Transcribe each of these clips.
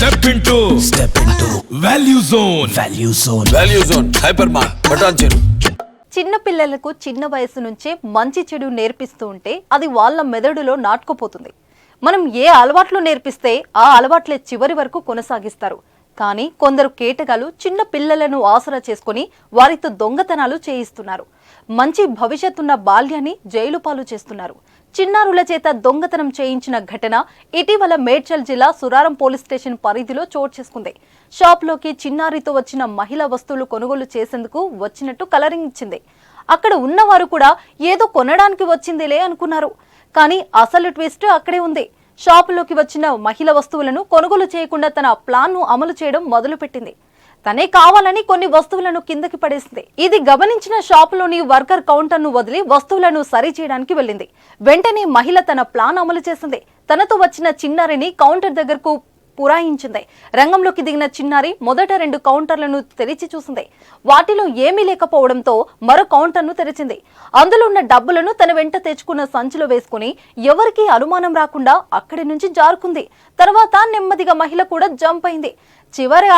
Step into Value Zone. Value Zone. Hypermart. Patancheru. చిన్న పిల్లలకు చిన్న వయసు నుంచే మంచి చెడు నేర్పిస్తూ ఉంటే అది వాళ్ళ మెదడులో నాటుకుపోతుంది. మనం ఏ అలవాట్లు నేర్పిస్తే ఆ అలవాట్లే చివరి వరకు కొనసాగిస్తారు. కానీ కొందరు కేటగాలు చిన్న పిల్లలను ఆసరా చేసుకుని వారితో దొంగతనాలు చేయిస్తున్నారు. మంచి భవిష్యత్తున్న బాల్యాన్ని జైలు పాలు చేస్తున్నారు. చిన్నారుల చేత దొంగతనం చేయించిన ఘటన ఇటీవల మేడ్చల్ జిల్లా సురారం పోలీస్ స్టేషన్ పరిధిలో చోటు చేసుకుంది. షాప్లోకి చిన్నారితో వచ్చిన మహిళా వస్తువులు కొనుగోలు చేసేందుకు వచ్చినట్టు కలరింగ్ ఇచ్చింది. అక్కడ ఉన్నవారు కూడా ఏదో కొనడానికి వచ్చిందిలే అనుకున్నారు. కానీ అసలు ట్విస్ట్ అక్కడే ఉంది. షాపులోకి వచ్చిన మహిళా వస్తువులను కొనుగోలు చేయకుండా తన ప్లాన్ను అమలు చేయడం మొదలుపెట్టింది. తనే కావాలని కొన్ని వస్తువులను కిందకి పడేసింది. ఇది గమనించిన షాపులోని వర్కర్ కౌంటర్ను వదిలి వస్తువులను సరి చేయడానికి వెళ్ళింది. వెంటనే మహిళ తన ప్లాన్ అమలు చేసింది. తనతో వచ్చిన చిన్నారిని కౌంటర్ దగ్గరకు పురాయించింది. రంగంలోకి దిగిన చిన్నారి మొదట 2 కౌంటర్లను తెరిచి చూసింది. వాటిలో ఏమీ లేకపోవడంతో మరో కౌంటర్ను తెరిచింది. అందులో ఉన్న డబ్బులను తన వెంట తెచ్చుకున్న సంచిలో వేసుకుని ఎవరికీ అనుమానం రాకుండా అక్కడి నుంచి జారుకుంది. తర్వాత నెమ్మదిగా మహిళ కూడా జంప్ అయింది.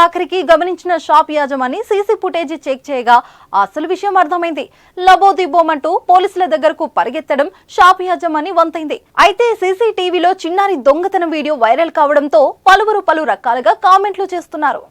ఆఖరికి గమనించిన షాప్ యాజమాని సీసీ ఫుటేజీ చెక్ చేయగా అసలు విషయం అర్థమైంది. లబోదిబోమంటూ పోలీసుల దగ్గరకు పరిగెత్తడం షాప్ యాజమాని వంతైంది. అయితే సీసీటీవీలో చిన్నారి దొంగతనం వీడియో వైరల్ కావడంతో పలువురు పలు రకాలుగా కామెంట్లు చేస్తున్నారు.